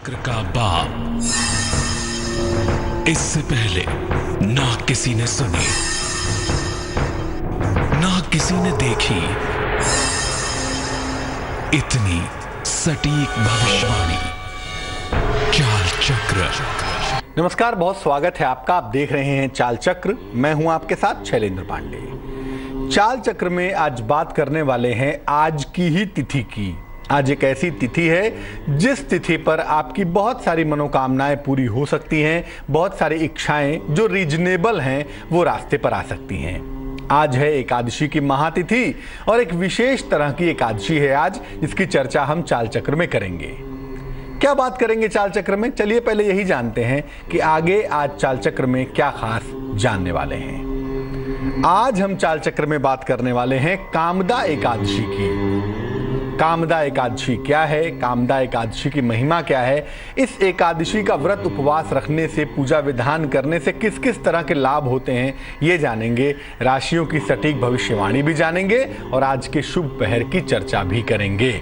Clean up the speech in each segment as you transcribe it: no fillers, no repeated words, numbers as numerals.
चक्र का बाप इससे पहले ना किसी ने सुनी, ना किसी ने देखी इतनी सटीक भविष्यवाणी। चाल चक्र। नमस्कार, बहुत स्वागत है आपका। आप देख रहे हैं चाल चक्र। मैं हूं आपके साथ शैलेंद्र पांडे। चाल चक्र में आज बात करने वाले हैं आज की ही तिथि की। आज एक ऐसी तिथि है जिस तिथि पर आपकी बहुत सारी मनोकामनाएं पूरी हो सकती हैं, बहुत सारी इच्छाएं जो रीजनेबल हैं वो रास्ते पर आ सकती हैं। आज है एकादशी की महातिथि और एक विशेष तरह की एकादशी है आज, जिसकी चर्चा हम चाल चक्र में करेंगे। क्या बात करेंगे चाल चक्र में? चलिए पहले यही जानते हैं कि आगे आज चाल चक्र में क्या खास जानने वाले हैं। आज हम चाल चक्र में बात करने वाले हैं कामदा एकादशी की। कामदा एकादशी क्या है, कामदा एकादशी की महिमा क्या है, इस एकादशी का व्रत उपवास रखने से, पूजा विधान करने से किस किस तरह के लाभ होते हैं ये जानेंगे। राशियों की सटीक भविष्यवाणी भी जानेंगे और आज के शुभ पहर की चर्चा भी करेंगे।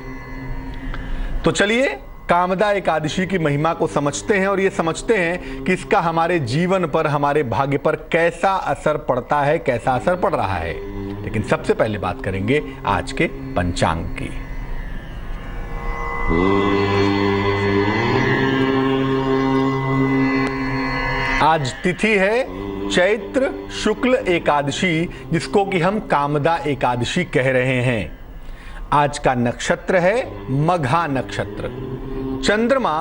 तो चलिए कामदा एकादशी की महिमा को समझते हैं और ये समझते हैं कि इसका हमारे जीवन पर, हमारे भाग्य पर कैसा असर पड़ता है, कैसा असर पड़ रहा है। लेकिन सबसे पहले बात करेंगे आज के पंचांग की। आज तिथि है चैत्र शुक्ल एकादशी, जिसको कि हम कामदा एकादशी कह रहे हैं। आज का नक्षत्र है मघा नक्षत्र। चंद्रमा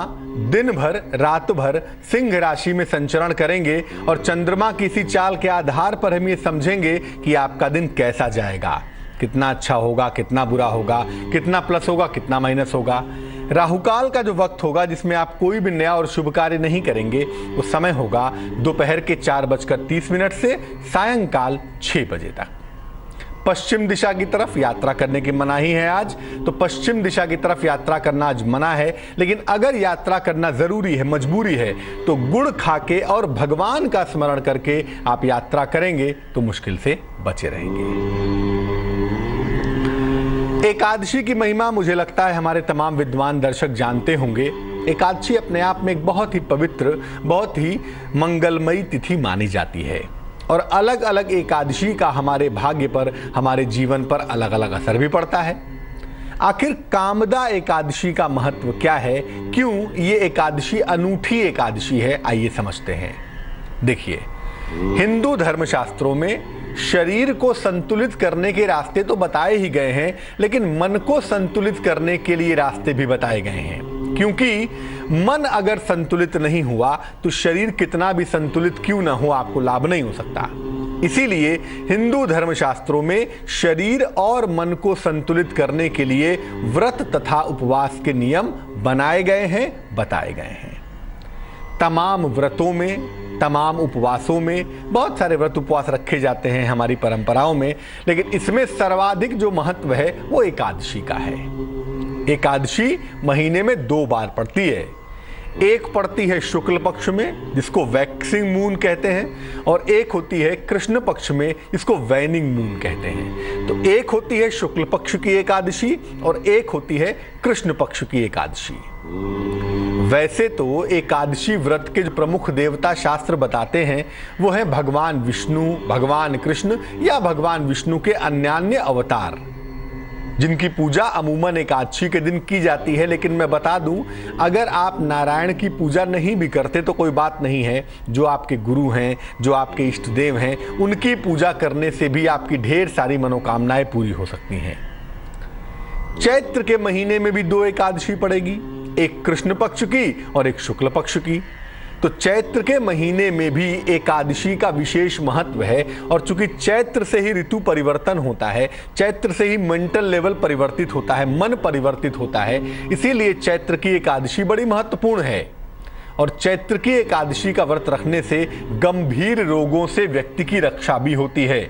दिन भर रात भर सिंह राशि में संचरण करेंगे और चंद्रमा की इसी चाल के आधार पर हम ये समझेंगे कि आपका दिन कैसा जाएगा, कितना अच्छा होगा, कितना बुरा होगा, कितना प्लस होगा, कितना माइनस होगा। राहुकाल का जो वक्त होगा जिसमें आप कोई भी नया और शुभ कार्य नहीं करेंगे, वो समय होगा दोपहर के 4:30 से सायंकाल 6 बजे तक। पश्चिम दिशा की तरफ यात्रा करने की मनाही है आज, तो पश्चिम दिशा की तरफ यात्रा करना आज मना है। लेकिन अगर यात्रा करना जरूरी है, मजबूरी है, तो गुड़ खाके और भगवान का स्मरण करके आप यात्रा करेंगे तो मुश्किल से बचे रहेंगे। एकादशी की महिमा मुझे लगता है हमारे तमाम विद्वान दर्शक जानते होंगे। एकादशी अपने आप में एक बहुत ही पवित्र, बहुत ही मंगलमयी तिथि मानी जाती है और अलग अलग एकादशी का हमारे भाग्य पर, हमारे जीवन पर अलग अलग असर भी पड़ता है। आखिर कामदा एकादशी का महत्व क्या है, क्यों ये एकादशी अनूठी एकादशी है, आइए समझते हैं। देखिए, हिंदू धर्मशास्त्रों में शरीर को संतुलित करने के रास्ते तो बताए ही गए हैं, लेकिन मन को संतुलित करने के लिए रास्ते भी बताए गए हैं। क्योंकि मन अगर संतुलित नहीं हुआ तो शरीर कितना भी संतुलित क्यों ना हो, आपको लाभ नहीं हो सकता। इसीलिए हिंदू धर्मशास्त्रों में शरीर और मन को संतुलित करने के लिए व्रत तथा उपवास के नियम बनाए गए हैं, बताए गए हैं। तमाम व्रतों में, तमाम उपवासों में बहुत सारे व्रत उपवास रखे जाते हैं हमारी परंपराओं में, लेकिन इसमें सर्वाधिक जो महत्व है वो एकादशी का है। एकादशी महीने में 2 बार पड़ती है। एक पड़ती है शुक्ल पक्ष में, जिसको वैक्सिंग मून कहते हैं, और एक होती है कृष्ण पक्ष में, जिसको वैनिंग मून कहते हैं। तो एक होती है शुक्ल पक्ष की एकादशी और एक होती है कृष्ण पक्ष की एकादशी। वैसे तो एकादशी व्रत के जो प्रमुख देवता शास्त्र बताते हैं वो है भगवान विष्णु, भगवान कृष्ण या भगवान विष्णु के अन्यान्य अवतार, जिनकी पूजा अमूमन एकादशी के दिन की जाती है। लेकिन मैं बता दूं, अगर आप नारायण की पूजा नहीं भी करते तो कोई बात नहीं है। जो आपके गुरु हैं, जो आपके इष्ट देव हैं, उनकी पूजा करने से भी आपकी ढेर सारी मनोकामनाएं पूरी हो सकती हैं। चैत्र के महीने में भी 2 एकादशी पड़ेगी, एक कृष्ण पक्ष की और एक शुक्ल पक्ष की। तो चैत्र के महीने में भी एकादशी का विशेष महत्व है। और चूंकि चैत्र से ही ऋतु परिवर्तन होता है, चैत्र से ही मेंटल लेवल परिवर्तित होता है, मन परिवर्तित होता है, इसीलिए चैत्र की एकादशी बड़ी महत्वपूर्ण है। और चैत्र की एकादशी का व्रत रखने से गंभीर रोगों से व्यक्ति की रक्षा भी होती है।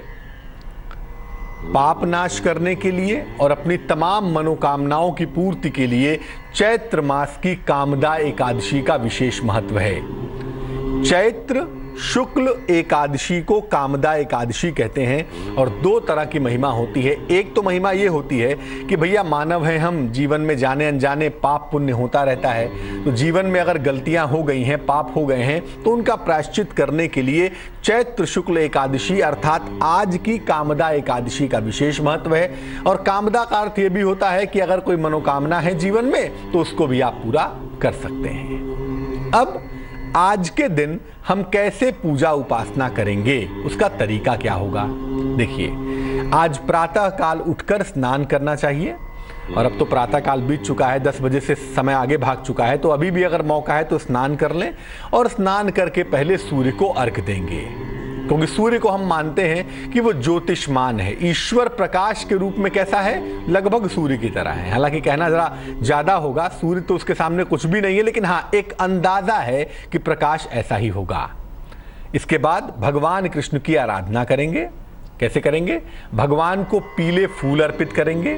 पाप नाश करने के लिए और अपनी तमाम मनोकामनाओं की पूर्ति के लिए चैत्र मास की कामदा एकादशी का विशेष महत्व है। चैत्र शुक्ल एकादशी को कामदा एकादशी कहते हैं और दो तरह की महिमा होती है। एक तो महिमा ये होती है कि भैया मानव हैं हम, जीवन में जाने अनजाने पाप पुण्य होता रहता है, तो जीवन में अगर गलतियां हो गई हैं, पाप हो गए हैं, तो उनका प्रायश्चित करने के लिए चैत्र शुक्ल एकादशी अर्थात आज की कामदा एकादशी का विशेष महत्व है। और कामदा का अर्थ ये भी होता है कि अगर कोई मनोकामना है जीवन में तो उसको भी आप पूरा कर सकते हैं। अब आज के दिन हम कैसे पूजा उपासना करेंगे, उसका तरीका क्या होगा? देखिए, आज प्रातः काल उठकर स्नान करना चाहिए। और अब तो प्रातः काल बीत चुका है, 10 बजे से समय आगे भाग चुका है, तो अभी भी अगर मौका है तो स्नान कर लें और स्नान करके पहले सूर्य को अर्घ देंगे, क्योंकि सूर्य को हम मानते हैं कि वो ज्योतिष्मान है, ईश्वर प्रकाश के रूप में कैसा है, लगभग सूर्य की तरह है। हालांकि कहना जरा ज्यादा होगा, सूर्य तो उसके सामने कुछ भी नहीं है, लेकिन हाँ एक अंदाजा है कि प्रकाश ऐसा ही होगा। इसके बाद भगवान कृष्ण की आराधना करेंगे। कैसे करेंगे? भगवान को पीले फूल अर्पित करेंगे,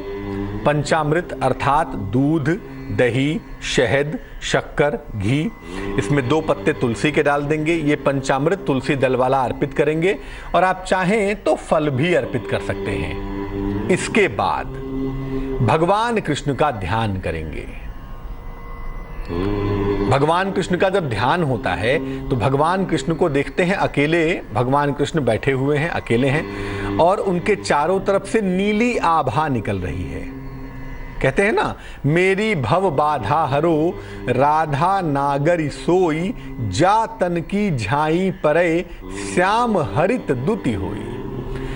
पंचामृत अर्थात दूध, दही, शहद, शक्कर, घी, इसमें 2 पत्ते तुलसी के डाल देंगे। ये पंचामृत तुलसी दल वाला अर्पित करेंगे और आप चाहें तो फल भी अर्पित कर सकते हैं। इसके बाद भगवान कृष्ण का ध्यान करेंगे। भगवान कृष्ण का जब ध्यान होता है तो भगवान कृष्ण को देखते हैं अकेले, भगवान कृष्ण बैठे हुए हैं, अकेले हैं और उनके चारों तरफ से नीली आभा निकल रही है। कहते हैं ना, मेरी भव बाधा हरो राधा नागरी सोई, जा तन की झाई परे श्याम हरित दुति होई।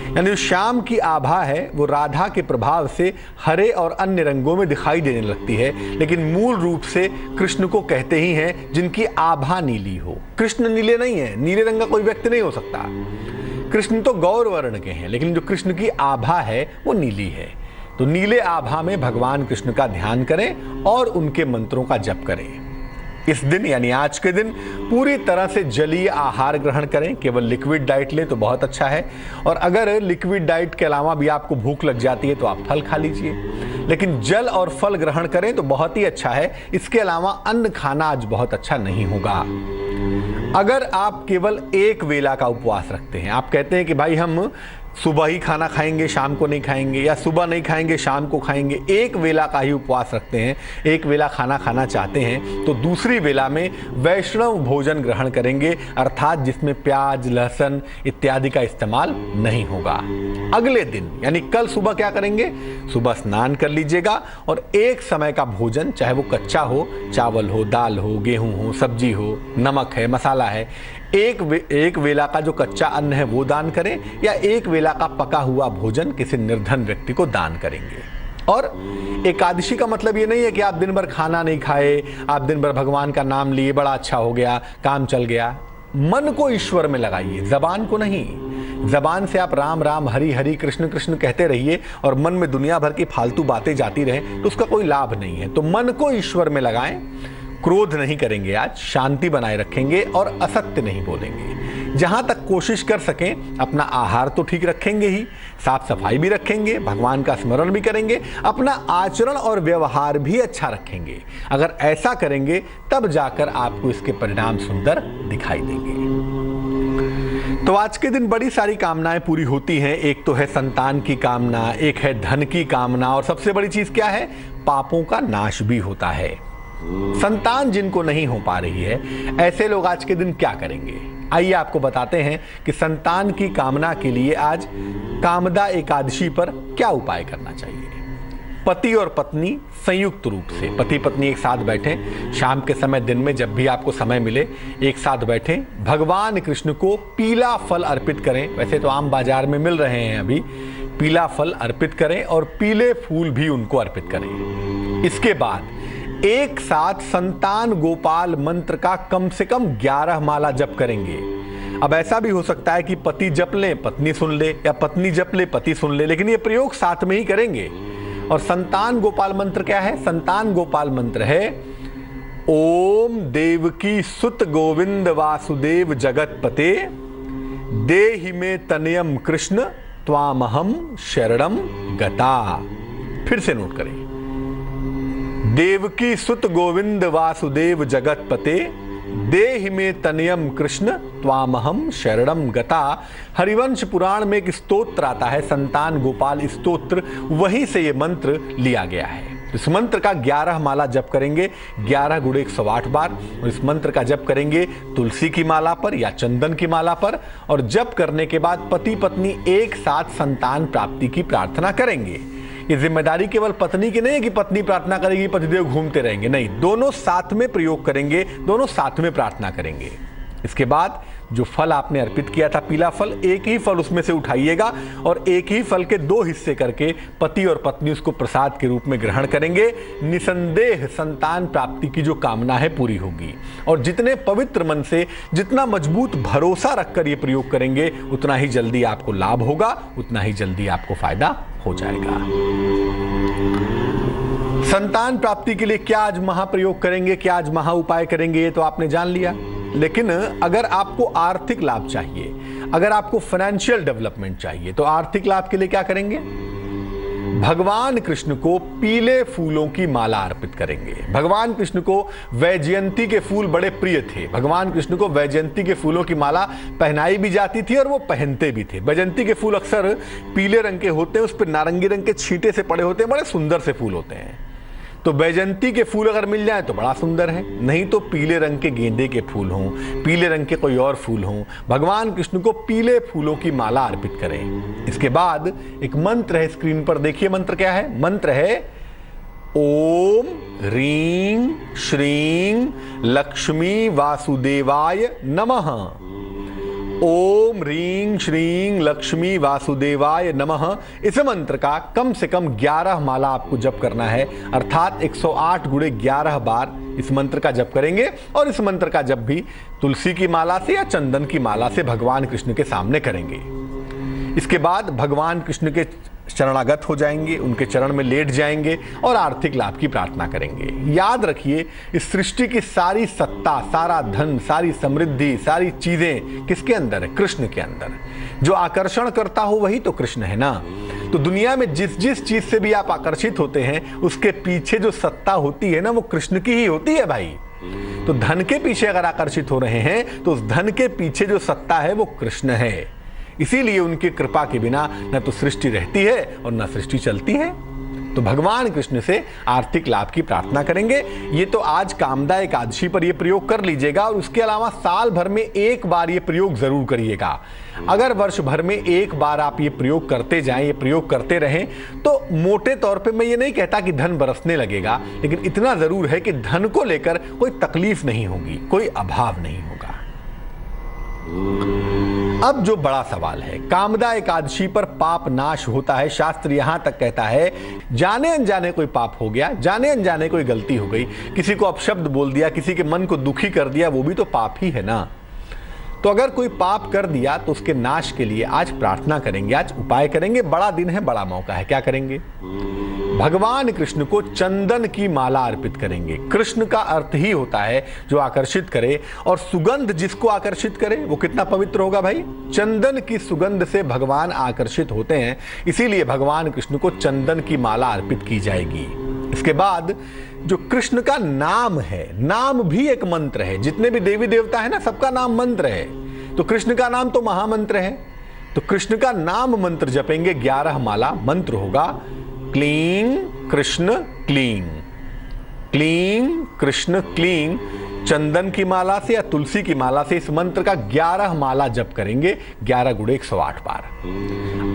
यानी जो श्याम की आभा है वो राधा के प्रभाव से हरे और अन्य रंगों में दिखाई देने लगती है, लेकिन मूल रूप से कृष्ण को कहते ही हैं जिनकी आभा नीली हो। कृष्ण नीले नहीं है, नीले रंग का कोई व्यक्ति नहीं हो सकता। कृष्ण तो गौर वर्ण के हैं, लेकिन जो कृष्ण की आभा है वो नीली है। तो नीले आभा में भगवान कृष्ण का ध्यान करें और उनके मंत्रों का जप करें। इस दिन यानी आज के दिन पूरी तरह से जलीय आहार ग्रहण करें, केवल लिक्विड डाइट लें तो बहुत अच्छा है। और अगर लिक्विड डाइट के अलावा भी आपको भूख लग जाती है तो आप फल खा लीजिए, लेकिन जल और फल ग्रहण करें तो बहुत ही अच्छा है। इसके अलावा अन्न खाना आज बहुत अच्छा नहीं होगा। अगर आप केवल एक वेला का उपवास रखते हैं, आप कहते हैं कि भाई हम सुबह ही खाना खाएंगे, शाम को नहीं खाएंगे, या सुबह नहीं खाएंगे शाम को खाएंगे, एक वेला का ही उपवास रखते हैं, एक वेला खाना खाना चाहते हैं, तो दूसरी वेला में वैष्णव भोजन ग्रहण करेंगे, अर्थात जिसमें प्याज, लहसुन इत्यादि का इस्तेमाल नहीं होगा। अगले दिन यानी कल सुबह क्या करेंगे? सुबह स्नान कर लीजिएगा और एक समय का भोजन, चाहे वो कच्चा हो, चावल हो, दाल हो, गेहूं हो, सब्जी हो, नमक है, मसाला है, एक वेला का जो कच्चा अन्न है वो दान करें, या एक वेला का पका हुआ भोजन किसी निर्धन व्यक्ति को दान करेंगे। और एकादशी का मतलब ये नहीं है कि आप दिन भर खाना नहीं खाए, आप दिन भर भगवान का नाम लिए, बड़ा अच्छा हो गया, काम चल गया। मन को ईश्वर में लगाइए, जबान को नहीं। जबान से आप राम राम, हरि हरि, कृष्ण कृष्ण कहते रहिए और मन में दुनिया भर की फालतू बातें जाती रहें तो उसका कोई लाभ नहीं है। तो मन को ईश्वर में लगाएं, क्रोध नहीं करेंगे, आज शांति बनाए रखेंगे और असत्य नहीं बोलेंगे। जहां तक कोशिश कर सकें अपना आहार तो ठीक रखेंगे ही, साफ सफाई भी रखेंगे, भगवान का स्मरण भी करेंगे, अपना आचरण और व्यवहार भी अच्छा रखेंगे। अगर ऐसा करेंगे तब जाकर आपको इसके परिणाम सुंदर दिखाई देंगे। तो आज के दिन बड़ी सारी कामनाएं पूरी होती हैं। एक तो है संतान की कामना, एक है धन की कामना, और सबसे बड़ी चीज क्या है? पापों का नाश भी होता है। संतान जिनको नहीं हो पा रही है, ऐसे लोग आज के दिन क्या करेंगे? आइए आपको बताते हैं कि संतान की कामना के लिए आज कामदा एकादशी पर क्या उपाय करना चाहिए। पति और पत्नी संयुक्त रूप से, पति पत्नी एक साथ बैठें, शाम के समय, दिन में जब भी आपको समय मिले एक साथ बैठें, भगवान कृष्ण को पीला फल अर्पित करें। वैसे तो आम बाजार में मिल रहे हैं अभी, पीला फल अर्पित करें और पीले फूल भी उनको अर्पित करें। इसके बाद एक साथ संतान गोपाल मंत्र का कम से कम 11 माला जप करेंगे। अब ऐसा भी हो सकता है कि पति जप ले पत्नी सुन ले, या पत्नी जप ले पति सुन ले, लेकिन ये प्रयोग साथ में ही करेंगे। और संतान गोपाल मंत्र क्या है? संतान गोपाल मंत्र है ओम देवकी सुत गोविंद वासुदेव जगतपते देहि में तनयम कृष्ण त्वामहम शरणम गता। फिर से नोट करें, देवकी सुत गोविंद वासुदेव जगतपते देहि में तनयम कृष्ण त्वामहम शरणम गता। हरिवंश पुराण में एक स्तोत्र आता है, संतान गोपाल स्तोत्र, वहीं से ये मंत्र लिया गया है। इस मंत्र का 11 माला जप करेंगे, 11 गुणे 108 बार। और इस मंत्र का जप करेंगे तुलसी की माला पर या चंदन की माला पर। और जप करने के बाद पति पत्नी एक साथ संतान प्राप्ति की प्रार्थना करेंगे। ये जिम्मेदारी केवल पत्नी की नहीं है कि पत्नी प्रार्थना करेगी, पतिदेव घूमते रहेंगे, नहीं, दोनों साथ में प्रयोग करेंगे, दोनों साथ में प्रार्थना करेंगे। इसके बाद जो फल आपने अर्पित किया था, पीला फल, एक ही फल उसमें से उठाइएगा और एक ही फल के 2 हिस्से करके पति और पत्नी उसको प्रसाद के रूप में ग्रहण करेंगे। निसंदेह संतान प्राप्ति की जो कामना है पूरी होगी। और जितने पवित्र मन से, जितना मजबूत भरोसा रखकर ये प्रयोग करेंगे, उतना ही जल्दी आपको लाभ होगा, उतना ही जल्दी आपको फायदा हो जाएगा। संतान प्राप्ति के लिए क्या आज महाप्रयोग करेंगे, क्या आज महा उपाय करेंगे, ये तो आपने जान लिया। लेकिन अगर आपको आर्थिक लाभ चाहिए, अगर आपको फाइनेंशियल डेवलपमेंट चाहिए, तो आर्थिक लाभ के लिए क्या करेंगे? भगवान कृष्ण को पीले फूलों की माला अर्पित करेंगे। भगवान कृष्ण को वैजयंती के फूल बड़े प्रिय थे। भगवान कृष्ण को वैजयंती के फूलों की माला पहनाई भी जाती थी और वो पहनते भी थे। वैजयंती के फूल अक्सर पीले रंग के होते हैं, उस पर नारंगी रंग के छींटे से पड़े होते हैं, बड़े सुंदर से फूल होते हैं। तो वैजयंती के फूल अगर मिल जाए तो बड़ा सुंदर है, नहीं तो पीले रंग के गेंदे के फूल हों, पीले रंग के कोई और फूल हों, भगवान कृष्ण को पीले फूलों की माला अर्पित करें। इसके बाद एक मंत्र है, स्क्रीन पर देखिए मंत्र क्या है। मंत्र है ओम ह्रीं श्रीं लक्ष्मी वासुदेवाय नमः। ओम ह्रीं श्रीं लक्ष्मी वासुदेवाय नमः। इस मंत्र का कम से कम 11 माला आपको जप करना है, अर्थात 108 गुणे 11 बार इस मंत्र का जप करेंगे। और इस मंत्र का जप भी तुलसी की माला से या चंदन की माला से भगवान कृष्ण के सामने करेंगे। इसके बाद भगवान कृष्ण के शरणागत हो जाएंगे, उनके चरण में लेट जाएंगे और आर्थिक लाभ की प्रार्थना करेंगे। याद रखिए, इस सृष्टि की सारी सत्ता, सारा धन, सारी समृद्धि, सारी चीजें किसके अंदर है? कृष्ण के अंदर। जो आकर्षण करता हो वही तो कृष्ण है ना। तो दुनिया में जिस जिस चीज से भी आप आकर्षित होते हैं, उसके पीछे जो सत्ता होती है ना, वो कृष्ण की ही होती है भाई। तो धन के पीछे अगर आकर्षित हो रहे हैं तो उस धन के पीछे जो सत्ता है वो कृष्ण है। इसीलिए उनकी कृपा के बिना न तो सृष्टि रहती है और न सृष्टि चलती है। तो भगवान कृष्ण से आर्थिक लाभ की प्रार्थना करेंगे। ये तो आज कामदा एकादशी पर ये प्रयोग कर लीजिएगा और उसके अलावा साल भर में एक बार ये प्रयोग जरूर करिएगा। अगर वर्ष भर में एक बार आप ये प्रयोग करते जाएं, ये प्रयोग करते रहें, तो मोटे तौर पे मैं ये नहीं कहता कि धन बरसने लगेगा, लेकिन इतना जरूर है कि धन को लेकर कोई तकलीफ नहीं होगी, कोई अभाव नहीं होगा। अब जो बड़ा सवाल है, कामदा एकादशी पर पाप नाश होता है। शास्त्र यहां तक कहता है, जाने अनजाने कोई पाप हो गया, जाने अनजाने कोई गलती हो गई, किसी को अपशब्द बोल दिया, किसी के मन को दुखी कर दिया, वो भी तो पाप ही है ना। तो अगर कोई पाप कर दिया तो उसके नाश के लिए आज प्रार्थना करेंगे, आज उपाय करेंगे। बड़ा दिन है, बड़ा मौका है। क्या करेंगे? भगवान कृष्ण को चंदन की माला अर्पित करेंगे। कृष्ण का अर्थ ही होता है जो आकर्षित करे, और सुगंध जिसको आकर्षित करे वो कितना पवित्र होगा भाई। चंदन की सुगंध से भगवान आकर्षित होते हैं, इसीलिए भगवान कृष्ण को चंदन की माला अर्पित की जाएगी। इसके बाद जो कृष्ण का नाम है, नाम भी एक मंत्र है। जितने भी देवी देवता है ना, सबका नाम मंत्र है। तो कृष्ण का नाम तो महामंत्र है। तो कृष्ण का नाम मंत्र जपेंगे, 11 माला। मंत्र होगा क्लीं कृष्ण क्लीं, क्लीं कृष्ण क्लीं। चंदन की माला से या तुलसी की माला से इस मंत्र का 11 माला जप करेंगे, 11 गुणे 108 बार।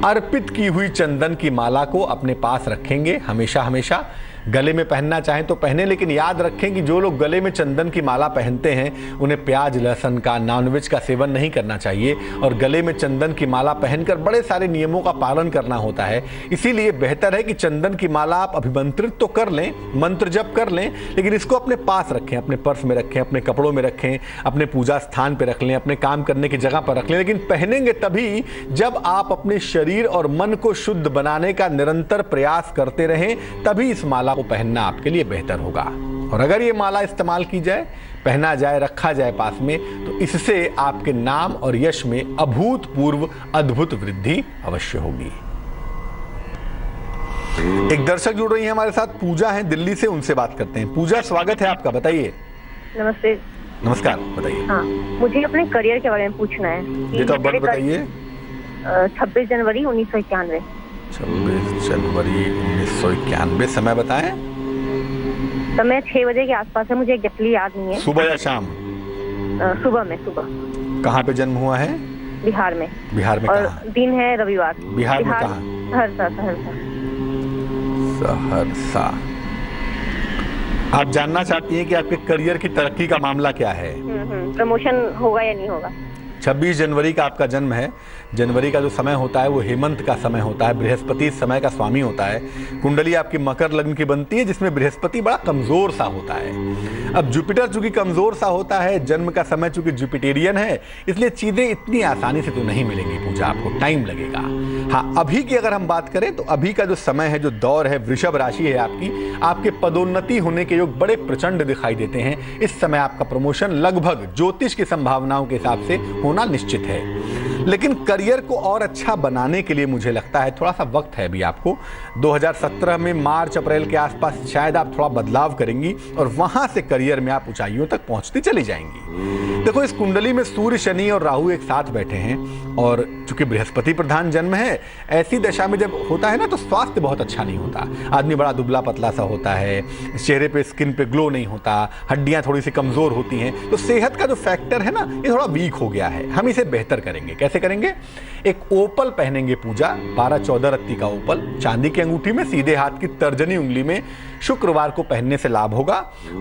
अर्पित की हुई चंदन की माला को अपने पास रखेंगे हमेशा हमेशा। गले में पहनना चाहें तो पहने, लेकिन याद रखें कि जो लोग गले में चंदन की माला पहनते हैं उन्हें प्याज लहसुन का, नॉनवेज का सेवन नहीं करना चाहिए। और गले में चंदन की माला पहनकर बड़े सारे नियमों का पालन करना होता है। इसीलिए बेहतर है कि चंदन की माला आप अभिमंत्रित तो कर लें, मंत्र जप कर लें, लेकिन इसको अपने पास रखें, अपने पर्स में रखें, अपने कपड़ों में रखें, अपने पूजा स्थान पर रख लें, अपने काम करने की जगह पर रख लें। लेकिन पहनेंगे तभी जब आप अपने शरीर और मन को शुद्ध बनाने का निरंतर प्रयास करते रहें, तभी इस माला को पहनना आपके लिए बेहतर होगा। और अगर ये माला इस्तेमाल की जाए, पहना जाए, रखा जाए पास में, तो इससे आपके नाम और यश में अभूतपूर्व अद्भुत वृद्धि अवश्य होगी। एक दर्शक जुड़ रही है हमारे साथ, पूजा है दिल्ली से, उनसे बात करते हैं। पूजा, स्वागत है आपका, बताइए। नमस्ते। नमस्कार, बताइए। हाँ, मुझे अपने करियर के बारे में पूछना है। डेट ऑफ बर्थ बताइए। 26 जनवरी 1991। 26 जनवरी 1991। समय बताएं। समय 6 बजे के आसपास है, मुझे एग्जैक्टली याद नहीं है। सुबह या शाम? सुबह। कहाँ पे जन्म हुआ है? बिहार में। बिहार में और कहाँ? दिन है रविवार। बिहार में कहाँ? सहरसा। आप जानना चाहती हैं कि आपके करियर की तरक्की का मामला क्या है? प्रमोशन होगा या नहीं होगा? 26 जनवरी का आपका जन्म है। जनवरी का जो समय होता है वो हेमंत का समय होता है, बृहस्पति इस समय का स्वामी होता है। कुंडली आपकी मकर लग्न की बनती है, जिसमें बृहस्पति बड़ा कमजोर सा होता है। अब जुपिटर चूंकि कमजोर सा होता है, जन्म का समय चूंकि जुपिटेरियन है, इसलिए चीजें इतनी आसानी से तो नहीं मिलेंगी पूजा, आपको टाइम लगेगा। हाँ, अभी की अगर हम बात करें तो अभी का जो समय है, जो दौर है, वृषभ राशि है आपकी, आपके पदोन्नति होने के योग बड़े प्रचंड दिखाई देते हैं। इस समय आपका प्रमोशन लगभग ज्योतिष की संभावनाओं के हिसाब से होना निश्चित है। लेकिन करियर को और अच्छा बनाने के लिए मुझे लगता है थोड़ा सा वक्त है अभी आपको। 2017 में मार्च अप्रैल के आसपास शायद आप थोड़ा बदलाव करेंगी और वहां से करियर में आप ऊंचाइयों तक पहुंचती चली जाएंगी। देखो, इस कुंडली में सूर्य, शनि और राहु एक साथ बैठे हैं और चूंकि बृहस्पति प्रधान जन्म है, ऐसी दशा में जब होता है ना तो स्वास्थ्य बहुत अच्छा नहीं होता। आदमी बड़ा दुबला पतला सा होता है, चेहरे पे, स्किन पे ग्लो नहीं होता, हड्डियां थोड़ी सी कमजोर होती हैं। तो सेहत का जो फैक्टर है ना, ये थोड़ा वीक हो गया है। हम इसे बेहतर करेंगे। कैसे करेंगे? एक ओपल पहनेंगे पूजा, 12-14 रत्ती का ओपल, चांदी की अंगूठी में, सीधे हाथ की तर्जनी उंगली में। शुक्रवार को पहनने से लाभ होगा।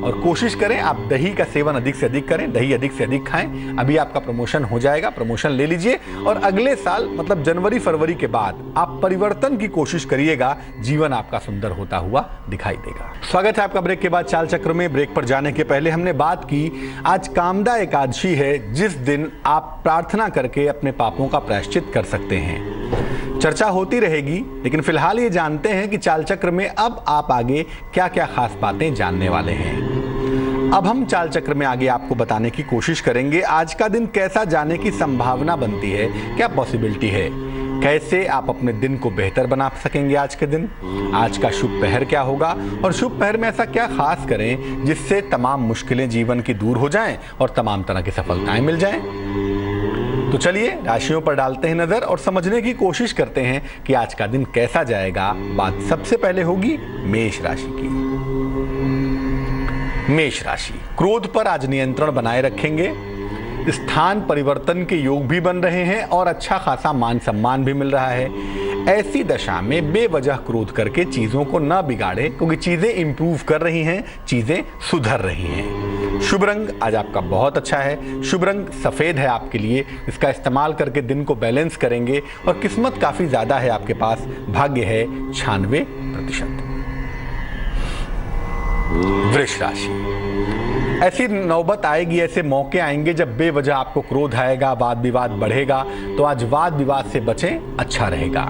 और कोशिश करें आप दही का सेवन अधिक से अधिक करें, दही अधिक से अधिक खाएं। अभी आपका प्रमोशन हो जाएगा, प्रमोशन ले लीजिए और अगले साल मतलब जनवरी फरवरी के बाद आप परिवर्तन की कोशिश करिएगा। जीवन आपका सुंदर होता हुआ दिखाई देगा। स्वागत है आपका ब्रेक के बाद चाल चक्र में। ब्रेक पर जाने के पहले हमने बात की, आज कामदा एकादशी है, जिस दिन आप प्रार्थना करके अपने पापों का प्रायश्चित कर सकते हैं। चर्चा होती रहेगी, लेकिन फिलहाल ये जानते हैं कि चाल चक्र में अब आप आगे क्या क्या खास बातें जानने वाले हैं। अब हम चाल चक्र में आगे आपको बताने की कोशिश करेंगे आज का दिन कैसा जाने की संभावना बनती है, क्या पॉसिबिलिटी है, कैसे आप अपने दिन को बेहतर बना सकेंगे आज के दिन, आज का शुभ पहर क्या होगा और शुभ पहर में ऐसा क्या खास करें जिससे तमाम मुश्किलें जीवन की दूर हो जाएं और तमाम तरह की सफलताएं मिल जाएं। तो चलिए राशियों पर डालते हैं नजर और समझने की कोशिश करते हैं कि आज का दिन कैसा जाएगा। बात सबसे पहले होगी मेष राशि की। मेष राशि, क्रोध पर आज नियंत्रण बनाए रखेंगे। स्थान परिवर्तन के योग भी बन रहे हैं और अच्छा खासा मान सम्मान भी मिल रहा है। ऐसी दशा में बेवजह क्रोध करके चीजों को न बिगाड़े, क्योंकि चीजें इंप्रूव कर रही हैं, चीजें सुधर रही हैं। शुभ रंग आज आपका बहुत अच्छा है। शुभ रंग सफेद है आपके लिए। इसका इस्तेमाल करके दिन को बैलेंस करेंगे और किस्मत काफी ज्यादा है आपके पास। भाग्य है 96%। वृष राशि, ऐसी नौबत आएगी, ऐसे मौके आएंगे जब बेवजह आपको क्रोध आएगा, वाद विवाद बढ़ेगा। तो आज वाद विवाद से बचें, अच्छा रहेगा।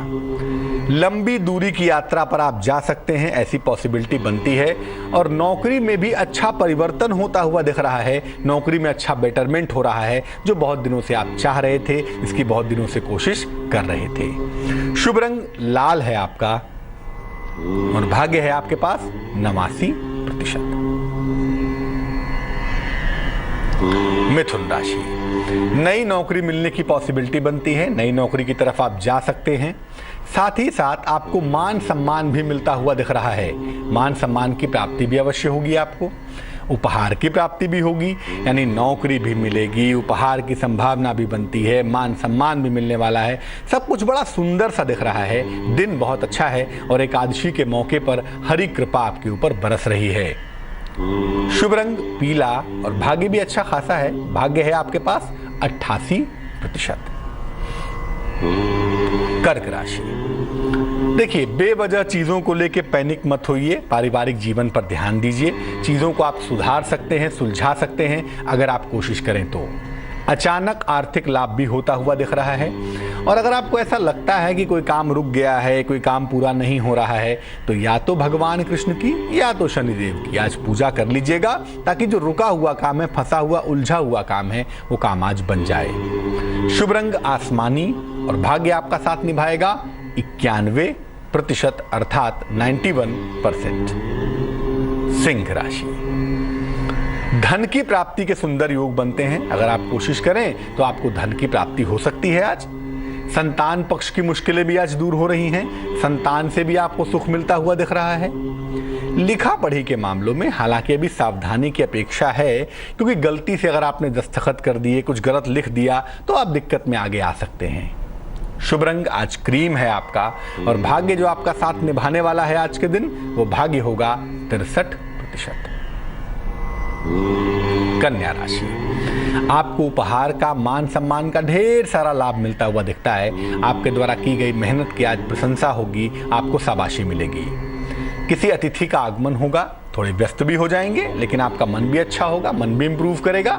लंबी दूरी की यात्रा पर आप जा सकते हैं, ऐसी पॉसिबिलिटी बनती है। और नौकरी में भी अच्छा परिवर्तन होता हुआ दिख रहा है। नौकरी में अच्छा बेटरमेंट हो रहा है, जो बहुत दिनों से आप चाह रहे थे, इसकी बहुत दिनों से कोशिश कर रहे थे। शुभ रंग लाल है आपका और भाग्य है आपके पास 89%। मिथुन राशि, नई नौकरी मिलने की पॉसिबिलिटी बनती है। नई नौकरी की तरफ आप जा सकते हैं। साथ ही साथ आपको मान सम्मान भी मिलता हुआ दिख रहा है। मान सम्मान की प्राप्ति भी अवश्य होगी आपको। उपहार की प्राप्ति भी होगी, यानी नौकरी भी मिलेगी, उपहार की संभावना भी बनती है, मान सम्मान भी मिलने वाला है। सब कुछ बड़ा सुंदर सा दिख रहा है। दिन बहुत अच्छा है और एकादशी के मौके पर हरि कृपा आपके ऊपर बरस रही है। शुभ रंग पीला और भाग्य भी अच्छा खासा है। भाग्य है आपके पास 88%। कर्क राशि, देखिए बेवजह चीजों को लेके पैनिक मत होइए। पारिवारिक जीवन पर ध्यान दीजिए। चीजों को आप सुधार सकते हैं, सुलझा सकते हैं अगर आप कोशिश करें तो। अचानक आर्थिक लाभ भी होता हुआ दिख रहा है। और अगर आपको ऐसा लगता है कि कोई काम रुक गया है, कोई काम पूरा नहीं हो रहा है, तो या तो भगवान कृष्ण की या तो शनिदेव की आज पूजा कर लीजिएगा, ताकि जो रुका हुआ काम है, फंसा हुआ, उलझा हुआ काम है, वो काम आज बन जाए। शुभ रंग आसमानी और भाग्य आपका साथ निभाएगा 91% अर्थात 91%। सिंह राशि, धन की प्राप्ति के सुंदर योग बनते हैं। अगर आप कोशिश करें तो आपको धन की प्राप्ति हो सकती है आज। संतान पक्ष की मुश्किलें भी आज दूर हो रही हैं। संतान से भी आपको सुख मिलता हुआ दिख रहा है। लिखा पढ़ी के मामलों में हालांकि अभी सावधानी की अपेक्षा है, क्योंकि गलती से अगर आपने दस्तखत कर दिए, कुछ गलत लिख दिया, तो आप दिक्कत में आगे आ सकते हैं। शुभ रंग आज क्रीम है आपका, और भाग्य जो आपका साथ निभाने वाला है आज के दिन, वो भाग्य होगा 63%। कन्या राशि, आपको उपहार का, मान सम्मान का ढेर सारा लाभ मिलता हुआ दिखता है। आपके द्वारा की गई मेहनत की आज प्रशंसा होगी, आपको शाबाशी मिलेगी। किसी अतिथि का आगमन होगा, थोड़े व्यस्त भी हो जाएंगे, लेकिन आपका मन भी अच्छा होगा, मन भी इंप्रूव करेगा।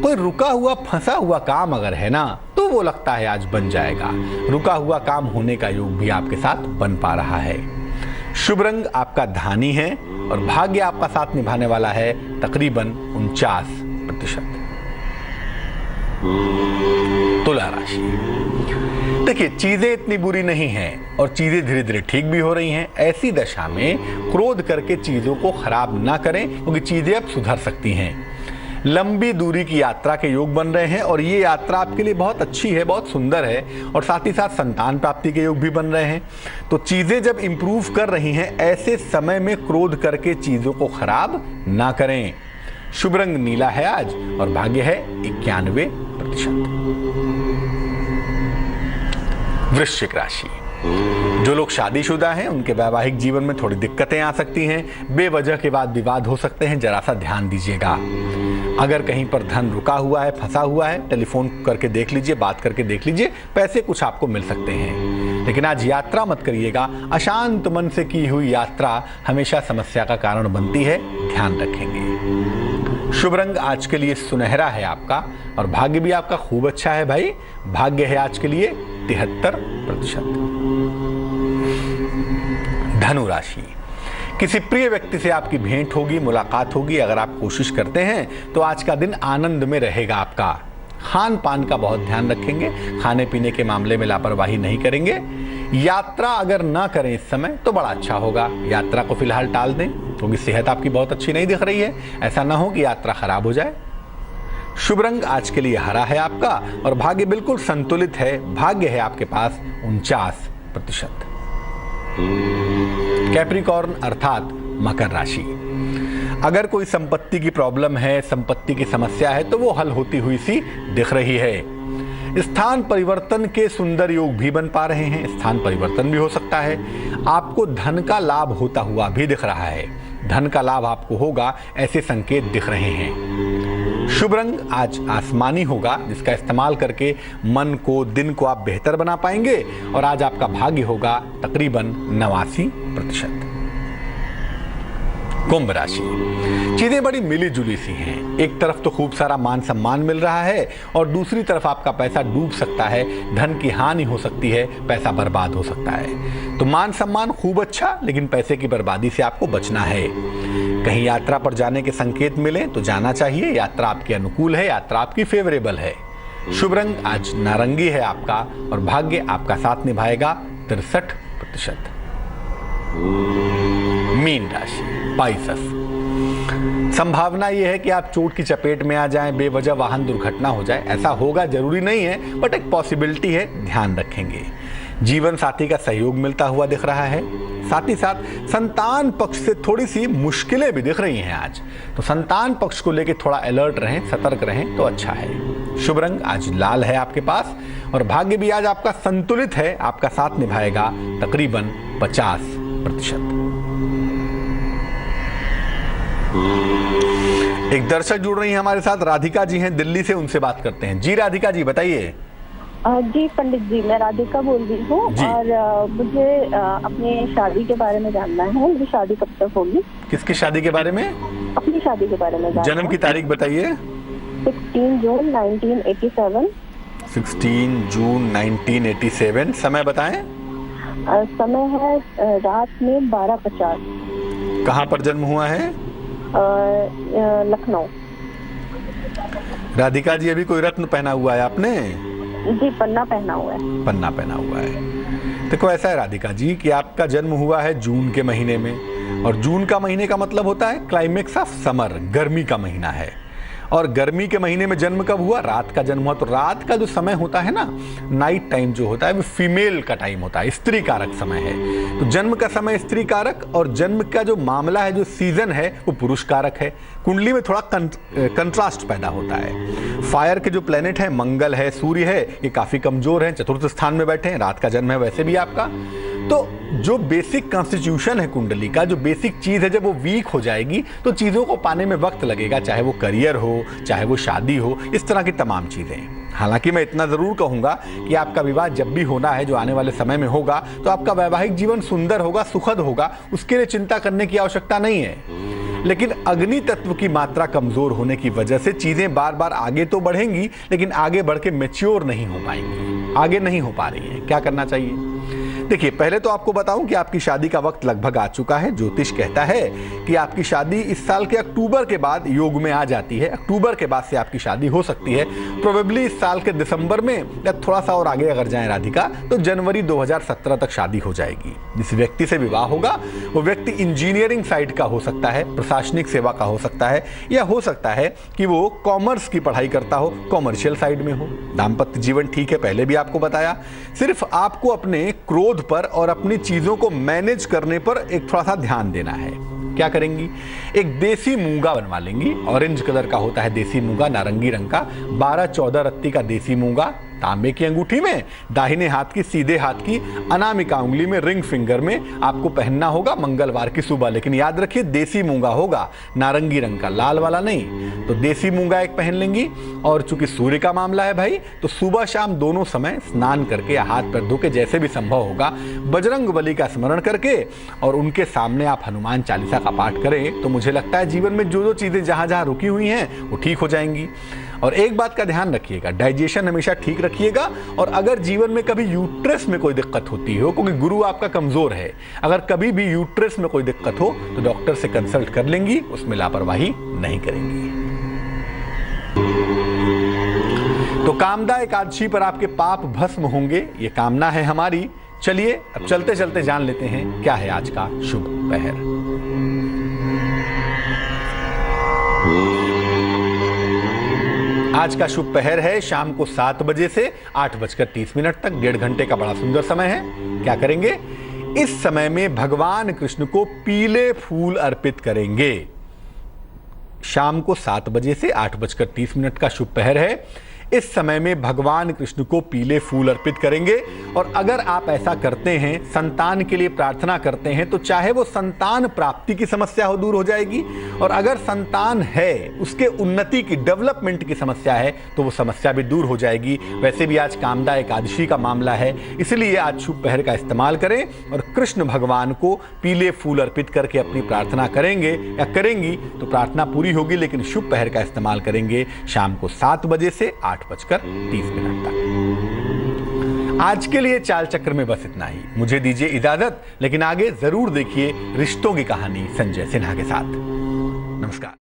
कोई रुका हुआ फंसा हुआ काम अगर है ना, तो वो लगता है आज बन जाएगा। रुका हुआ काम होने का योग भी आपके साथ बन पा रहा है। शुभ रंग आपका धानी है, और भाग्य आपका साथ निभाने वाला है तकरीबन 49%। तुला राशि, देखिए चीजें इतनी बुरी नहीं हैं और चीजें धीरे धीरे ठीक भी हो रही हैं। ऐसी दशा में क्रोध करके चीजों को खराब ना करें, क्योंकि चीजें अब सुधर सकती हैं। लंबी दूरी की यात्रा के योग बन रहे हैं, और ये यात्रा आपके लिए बहुत अच्छी है, बहुत सुंदर है, और साथ ही साथ संतान प्राप्ति के योग भी बन रहे हैं। तो चीजें जब इंप्रूव कर रही हैं, ऐसे समय में क्रोध करके चीजों को खराब ना करें। शुभ रंग नीला है आज, और भाग्य है 91%। वृश्चिक राशि, जो लोग शादीशुदा हैं उनके वैवाहिक जीवन में थोड़ी दिक्कतें आ सकती हैं। बेवजह के बाद विवाद हो सकते हैं, जरा सा ध्यान दीजिएगा। अगर कहीं पर धन रुका हुआ है, फंसा हुआ है, टेलीफोन करके देख लीजिए, बात करके देख लीजिए, पैसे कुछ आपको मिल सकते हैं। लेकिन आज यात्रा मत करिएगा। अशांत मन से की हुई यात्रा हमेशा समस्या का कारण बनती है, ध्यान रखेंगे। शुभ रंग आज के लिए सुनहरा है आपका, और भाग्य भी आपका खूब अच्छा है भाई। भाग्य है आज के लिए 73%। धनु राशि, किसी प्रिय व्यक्ति से आपकी भेंट होगी, मुलाकात होगी। अगर आप कोशिश करते हैं तो आज का दिन आनंद में रहेगा आपका। खान पान का बहुत ध्यान रखेंगे, खाने पीने के मामले में लापरवाही नहीं करेंगे। यात्रा अगर ना करें इस समय तो बड़ा अच्छा होगा। यात्रा को फिलहाल टाल दें, क्योंकि सेहत आपकी बहुत अच्छी नहीं दिख रही है। ऐसा ना हो कि यात्रा खराब हो जाए। शुभ रंग आज के लिए हरा है आपका, और भाग्य बिल्कुल संतुलित है। भाग्य है आपके पास 49%। कैप्रिकॉर्न अर्थात मकर राशि, अगर कोई संपत्ति की प्रॉब्लम है, संपत्ति की समस्या है, तो वो हल होती हुई सी दिख रही है। स्थान परिवर्तन के सुंदर योग भी बन पा रहे हैं। स्थान परिवर्तन भी हो सकता है। आपको धन का लाभ होता हुआ भी दिख रहा है। धन का लाभ आपको होगा, ऐसे संकेत दिख रहे हैं। शुभ रंग आज आसमानी होगा, जिसका इस्तेमाल करके मन को, दिन को आप बेहतर बना पाएंगे, और आज आपका भाग्य होगा तकरीबन 89%। कुंभ राशि, चीजें बड़ी मिली जुली सी हैं। एक तरफ तो खूब सारा मान सम्मान मिल रहा है, और दूसरी तरफ आपका पैसा डूब सकता है, धन की हानि हो सकती है, पैसा बर्बाद हो सकता है। तो मान सम्मान खूब अच्छा, लेकिन पैसे की बर्बादी से आपको बचना है। कहीं यात्रा पर जाने के संकेत मिले तो जाना चाहिए। यात्रा आपके अनुकूल है, यात्रा आपकी फेवरेबल है। शुभ रंग आज नारंगी है आपका, और भाग्य आपका साथ निभाएगा 63%। मीन राशि, पाइसेस, संभावना यह है कि आप चोट की चपेट में आ जाएं, बेवजह वाहन दुर्घटना हो जाए। ऐसा होगा जरूरी नहीं है, बट एक पॉसिबिलिटी है, ध्यान रखेंगे। जीवन साथी का सहयोग मिलता हुआ दिख रहा है। साथ ही साथ संतान पक्ष से थोड़ी सी मुश्किलें भी दिख रही हैं आज, तो संतान पक्ष को लेकर थोड़ा अलर्ट रहें, सतर्क रहें तो अच्छा है। शुभ रंग आज लाल है आपके पास, और भाग्य भी आज आपका संतुलित है, आपका साथ निभाएगा तकरीबन 50%। एक दर्शक जुड़ रही हैं हमारे साथ, राधिका जी हैं दिल्ली से, उनसे बात करते हैं। जी राधिका जी बताइए। जी पंडित जी, मैं राधिका बोल रही हूँ, और मुझे अपनी शादी के बारे में जानना है। मेरी शादी कब तक होगी? किसकी शादी के बारे में? अपनी शादी के बारे में। जन्म की तारीख बताइए। 16 जून 1987। 16 जून 1987। समय बताएं। समय है रात में 12:50। कहाँ पर जन्म हुआ है? लखनऊ। राधिका जी अभी कोई रत्न पहना हुआ है आपने? जी पन्ना पहना हुआ है। पन्ना पहना हुआ है। देखो ऐसा है राधिका जी कि आपका जन्म हुआ है जून के महीने में, और जून का महीने का मतलब होता है क्लाइमेक्स ऑफ समर, गर्मी का महीना है। और गर्मी के महीने में जन्म कब हुआ? रात का जन्म हुआ। तो रात का जो समय होता है ना, नाइट टाइम जो होता है, वो फीमेल का टाइम होता है, स्त्री कारक समय है। तो जन्म का समय स्त्री कारक, और जन्म का जो मामला है, जो सीजन है, वो पुरुष कारक है। कुंडली में थोड़ा कंट्रास्ट पैदा होता है। फायर के जो प्लेनेट है, मंगल है, सूर्य है, ये काफी कमजोर है, चतुर्थ स्थान में बैठे हैं। रात का जन्म है वैसे भी आपका। तो जो बेसिक कॉन्स्टिट्यूशन है कुंडली का, जो बेसिक चीज है, जब वो वीक हो जाएगी तो चीजों को पाने में वक्त लगेगा, चाहे वो करियर हो, चाहे वो शादी हो, इस तरह की तमाम चीजें। हालांकि मैं इतना जरूर कहूंगा कि आपका विवाह जब भी होना है, जो आने वाले समय में होगा, तो आपका वैवाहिक जीवन सुंदर होगा, सुखद होगा, उसके लिए चिंता करने की आवश्यकता नहीं है। लेकिन अग्नि तत्व की मात्रा कमजोर होने की वजह से चीजें बार बार आगे तो बढ़ेंगी, लेकिन आगे बढ़ के मैच्योर नहीं हो पाएंगी, आगे नहीं हो पा रही है। क्या करना चाहिए? देखिए, पहले तो आपको बताऊं कि आपकी शादी का वक्त लगभग आ चुका है। ज्योतिष कहता है कि आपकी शादी इस साल के अक्टूबर के बाद योग में आ जाती है। अक्टूबर के बाद से आपकी शादी हो सकती है। प्रोबेबली इस साल के दिसंबर में, या थोड़ा सा और आगे अगर जाएं राधिका, तो जनवरी 2017 तक शादी हो जाएगी। जिस व्यक्ति से विवाह होगा वो व्यक्ति इंजीनियरिंग साइड का हो सकता है, प्रशासनिक सेवा का हो सकता है, या हो सकता है कि वो कॉमर्स की पढ़ाई करता हो, कॉमर्शियल साइड में हो। दाम्पत्य जीवन ठीक है, पहले भी आपको बताया। सिर्फ आपको अपने क्रोध पर और अपनी चीजों को मैनेज करने पर एक थोड़ा सा ध्यान देना है। क्या करेंगी? एक देसी मूंगा बनवा लेंगी। ऑरेंज कलर का होता है देसी मूंगा, नारंगी रंग का। 12-14 रत्ती का देसी मूंगा तांबे की अंगूठी में, दाहिने हाथ की, सीधे हाथ की अनामिका उंगली में, रिंग फिंगर में आपको पहनना होगा मंगलवार की सुबह। लेकिन याद रखिए, देसी मूंगा होगा, नारंगी रंग का, लाल वाला नहीं। तो देसी मूंगा एक पहन लेंगी। और चूंकि सूर्य का मामला है भाई, तो सुबह शाम दोनों समय स्नान करके या हाथ पैर धो के, जैसे भी संभव होगा, बजरंग बली का स्मरण करके और उनके सामने आप हनुमान चालीसा का पाठ करें, तो मुझे लगता है जीवन में जो जो चीजें जहां जहां रुकी हुई हैं वो ठीक हो जाएंगी। और एक बात का ध्यान रखिएगा, डाइजेशन हमेशा ठीक रखिएगा। और अगर जीवन में कभी यूट्रस में कोई दिक्कत होती हो, क्योंकि गुरु आपका कमजोर है, अगर कभी भी यूट्रस में कोई दिक्कत हो तो डॉक्टर से कंसल्ट कर लेंगी, उसमें लापरवाही नहीं करेंगी। तो कामदा एकादशी पर आपके पाप भस्म होंगे, ये कामना है हमारी। चलिए अब चलते चलते जान लेते हैं क्या है आज का शुभ पहर। आज का शुभ पहर है शाम को 7 बजे से 8:30 तक, 1.5 घंटे का बड़ा सुंदर समय है। क्या करेंगे? इस समय में भगवान कृष्ण को पीले फूल अर्पित करेंगे। शाम को 7 बजे से 8:30 का शुभ पहर है। इस समय में भगवान कृष्ण को पीले फूल अर्पित करेंगे। और अगर आप ऐसा करते हैं, संतान के लिए प्रार्थना करते हैं, तो चाहे वो संतान प्राप्ति की समस्या हो, दूर हो जाएगी। और अगर संतान है, उसके उन्नति की, डेवलपमेंट की समस्या है, तो वो समस्या भी दूर हो जाएगी। वैसे भी आज कामदा एकादशी का मामला है, इसलिए आज शुभ पहर का इस्तेमाल करें और कृष्ण भगवान को पीले फूल अर्पित करके अपनी प्रार्थना करेंगे या करेंगी तो प्रार्थना पूरी होगी। लेकिन शुभ पहर का इस्तेमाल करेंगे शाम को 7 बजे से 8:30 तक। आज के लिए चाल चक्र में बस इतना ही। मुझे दीजिए इजाजत, लेकिन आगे जरूर देखिए रिश्तों की कहानी संजय सिन्हा के साथ। नमस्कार।